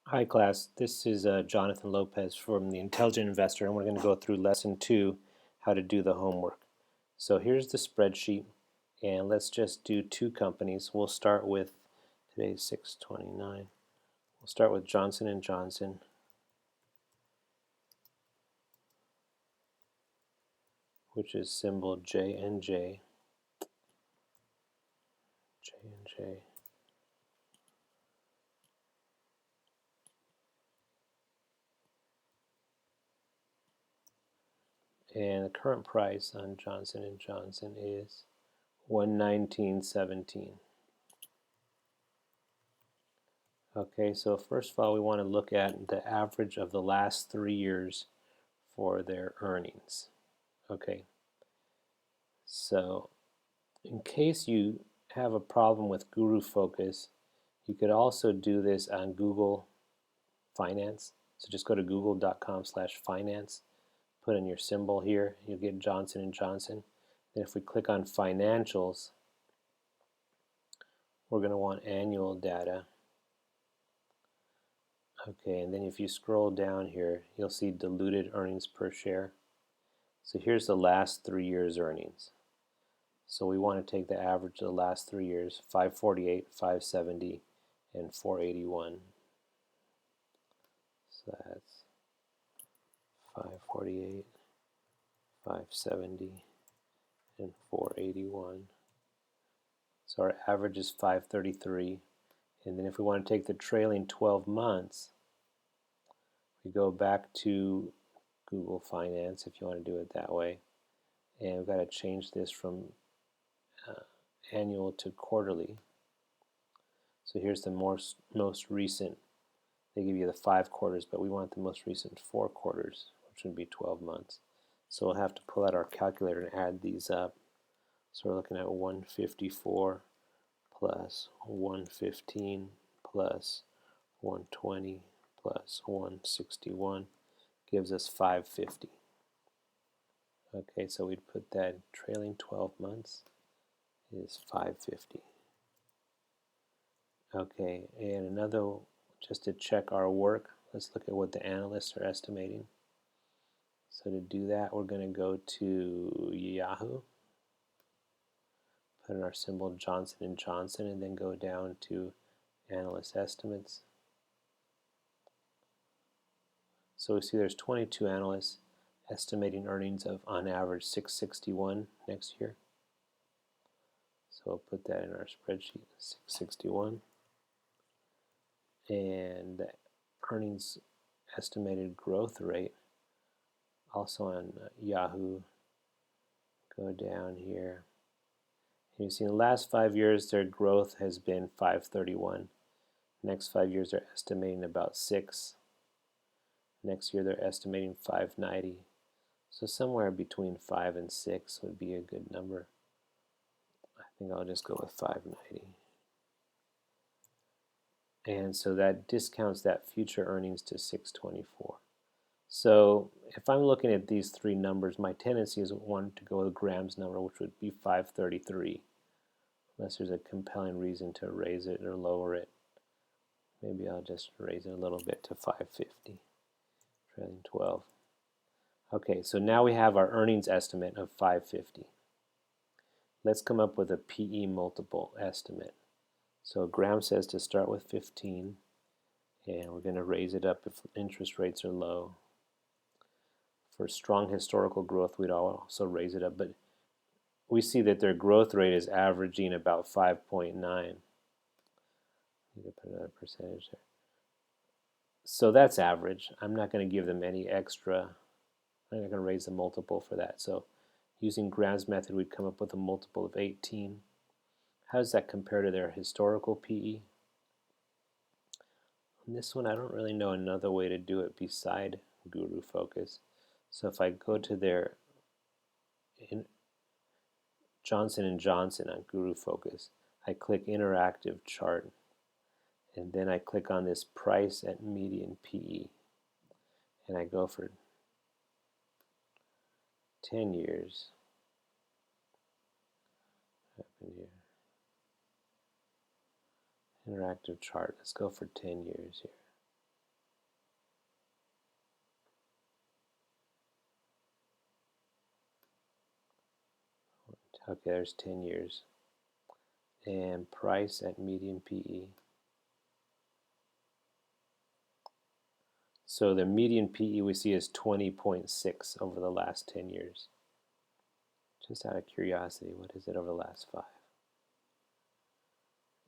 Hi class, this is Jonathan Lopez from the Intelligent Investor, and we're going to go through lesson 2, how to do the homework. So here's the spreadsheet, and let's just do two companies. We'll start with, today's 6/29, we'll start with Johnson & Johnson, which is symbol J&J, J&J. And the current price on Johnson & Johnson is 119.17. Okay, so first of all, we want to look at the average of the last 3 years for their earnings. Okay, so in case you have a problem with Guru Focus, you could also do this on Google Finance. So just go to google.com/finance, put in your symbol here, you'll get Johnson & Johnson. And if we click on financials, we're going to want annual data. Okay, and then if you scroll down here, you'll see diluted earnings per share. So here's the last 3 years' earnings. So we want to take the average of the last 3 years, 548, 570, and 481. So that's 548, 570, and 481. So our average is 533. And then if we want to take the trailing 12 months, we go back to Google Finance if you want to do it that way. And we've got to change this from annual to quarterly. So here's the most recent. They give you the 5 quarters, but we want the most recent 4 quarters, which would be 12 months. So we'll have to pull out our calculator and add these up. So we're looking at 154 plus 115 plus 120 plus 161 gives us 550. Okay, so we'd put that trailing 12 months is 550. Okay, and another, just to check our work, let's look at what the analysts are estimating. So to do that, we're going to go to Yahoo, put in our symbol Johnson & Johnson, and then go down to analyst estimates. So we see there's 22 analysts estimating earnings of, on average, 661 next year. So we'll put that in our spreadsheet, 661. And the earnings estimated growth rate, also on Yahoo, go down here. And you see in the last 5 years, their growth has been 531. Next 5 years, they're estimating about 6. Next year, they're estimating 590. So somewhere between 5 and 6 would be a good number. I think I'll just go with 590. And so that discounts that future earnings to 624. So if I'm looking at these three numbers, my tendency is one to go with Graham's number, which would be 533, unless there's a compelling reason to raise it or lower it. Maybe I'll just raise it a little bit to 550, trailing 12. Okay, so now we have our earnings estimate of 550. Let's come up with a PE multiple estimate. So Graham says to start with 15, and we're going to raise it up if interest rates are low. For strong historical growth, we'd also raise it up, but we see that their growth rate is averaging about 5.9. You can put another percentage there. So that's average. I'm not going to give them any extra. I'm not going to raise the multiple for that. So using Graham's method, we'd come up with a multiple of 18. How does that compare to their historical PE? On this one, I don't really know another way to do it beside Guru Focus. So if I go to their Johnson & Johnson on Guru Focus, I click Interactive Chart, and then I click on this price at median PE, and I go for 10 years. What happened here? Interactive chart. Let's go for 10 years here. Okay, there's 10 years. And price at median PE. So the median PE we see is 20.6 over the last 10 years. Just out of curiosity, what is it over the last 5?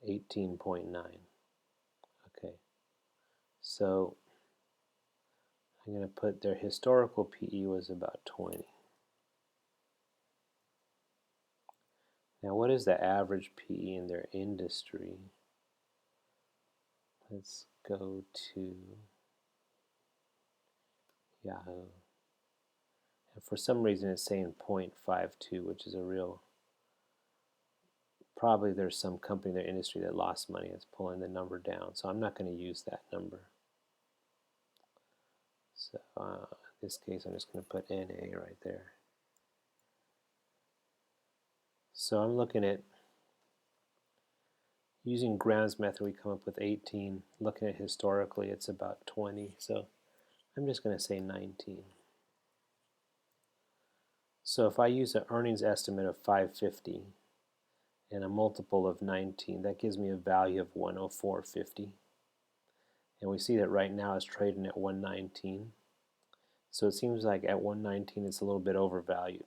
18.9. Okay, so I'm going to put their historical PE was about 20. Now, what is the average PE in their industry? Let's go to Yahoo. And for some reason, it's saying 0.52, which is a real. Probably there's some company in their industry that lost money that's pulling the number down. So I'm not going to use that number. So in this case, I'm just going to put NA right there. So I'm looking at using Graham's method, we come up with 18. Looking at historically, it's about 20. So I'm just going to say 19. So if I use an earnings estimate of 550 and a multiple of 19, that gives me a value of 104.50. And we see that right now it's trading at 119. So it seems like at 119 it's a little bit overvalued.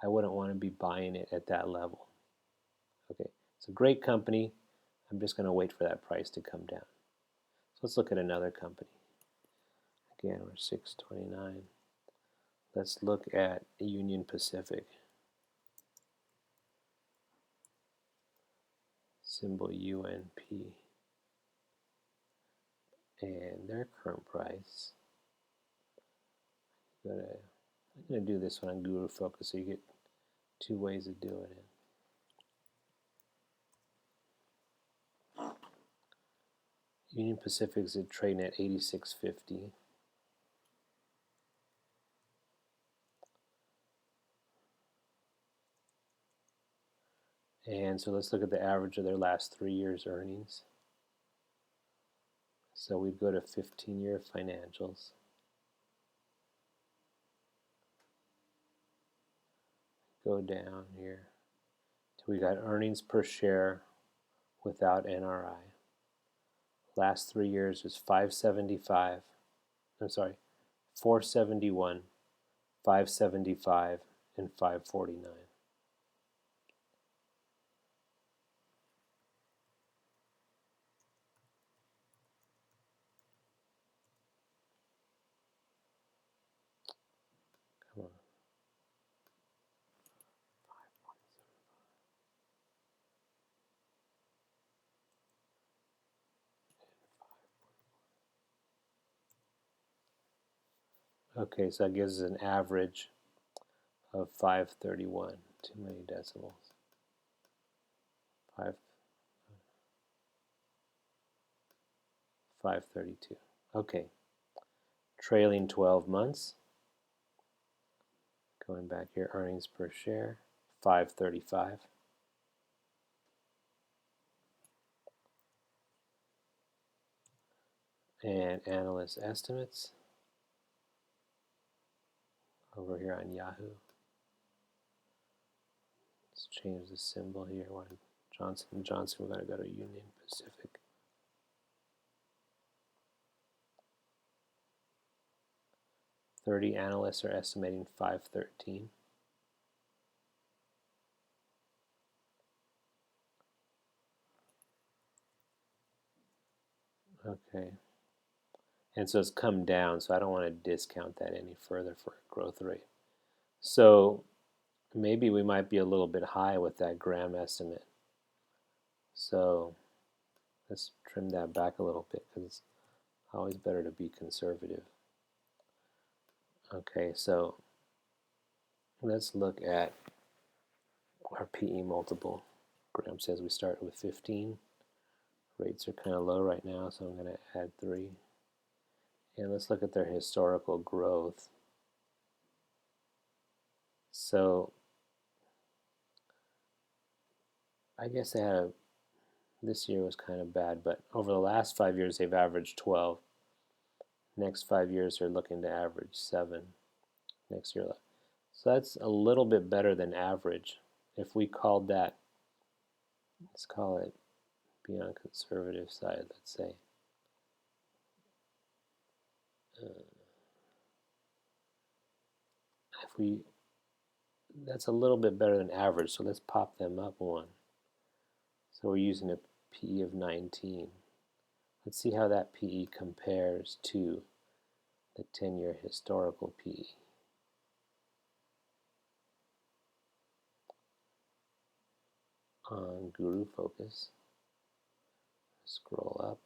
I wouldn't want to be buying it at that level. Okay, it's a great company. I'm just going to wait for that price to come down. So let's look at another company. Again, we're 629. Let's look at Union Pacific. Symbol UNP. And their current price. I'm going to do this one on Guru Focus so you get two ways of doing it. Union Pacific is trading at 86.50. And so let's look at the average of their last 3 years' earnings. So we'd go to 15-year financials. Go down here till we got earnings per share without NRI. Last 3 years was 575. I'm sorry, 471, 575, and 549. Come on. Okay, so that gives us an average of 531. Too many decimals. 532. Okay. Trailing 12 months. Going back here, earnings per share, 535. And analyst estimates over here on Yahoo. Let's change the symbol here. We're on Johnson & Johnson. We're going to go to Union Pacific. Analysts are estimating 513. Okay. And so it's come down, so I don't want to discount that any further for a growth rate. So maybe we might be a little bit high with that Graham estimate. So let's trim that back a little bit because it's always better to be conservative. Okay, so let's look at our PE multiple. Graham says we start with 15. Rates are kind of low right now, so I'm going to add 3. And let's look at their historical growth. So I guess this year was kind of bad, but over the last 5 years they've averaged 12. Next 5 years they're looking to average 7. Next year, so that's a little bit better than average. if we called that, let's call it, be on conservative side, let's say, if we, that's a little bit better than average, so let's pop them up one. So we're using a PE of 19. Let's see how that PE compares to the 10-year historical PE. On Guru Focus, scroll up,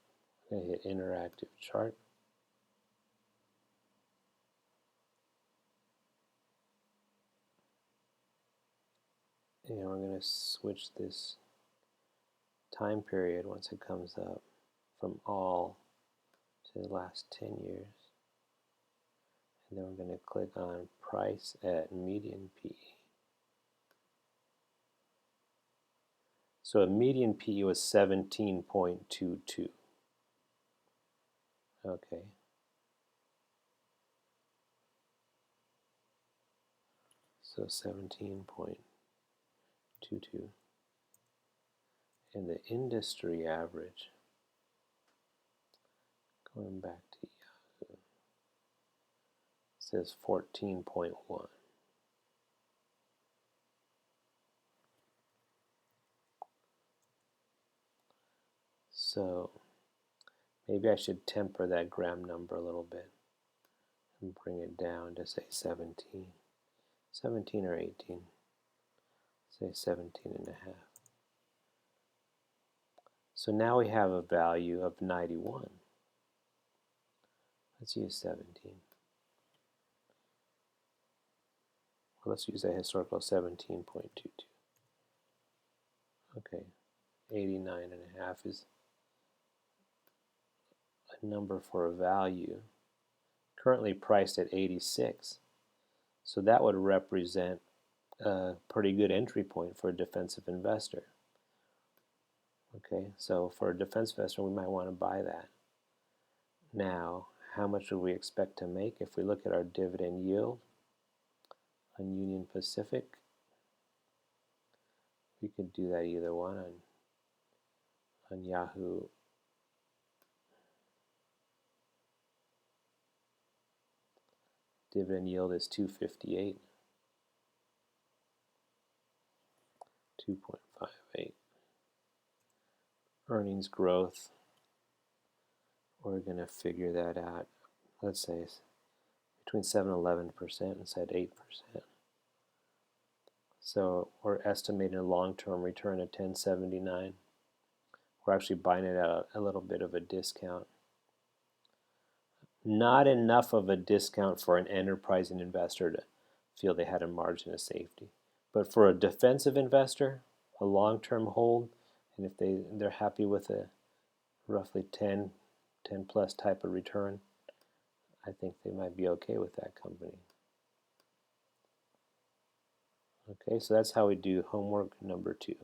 I'm going to hit interactive chart. And we're going to switch this time period once it comes up from all to the last 10 years. And then we're going to click on price at median PE. So a median PE was 17.22. Okay. So 17.22. And the industry average, going back to Yahoo, says 14.1. So maybe I should temper that gram number a little bit and bring it down to say 17. 17 or 18. Say 17 and a half. So now we have a value of 91. Let's use 17. Well, let's use a historical 17.22. Okay, 89 and a half is a number for a value currently priced at 86. So that would represent a pretty good entry point for a defensive investor. Okay, so for a defensive investor, we might want to buy that. Now, how much would we expect to make if we look at our dividend yield on Union Pacific? We could do that either one on Yahoo. Dividend yield is 258, 2.58. Earnings growth, we're going to figure that out. Let's say between 7 and 11% and said 8%. So we're estimating a long-term return of 10.79. We're actually buying it at a little bit of a discount. Not enough of a discount for an enterprising investor to feel they had a margin of safety. But for a defensive investor, a long-term hold, and if they're happy with a roughly 10 plus type of return, I think they might be okay with that company. Okay, so that's how we do homework number 2.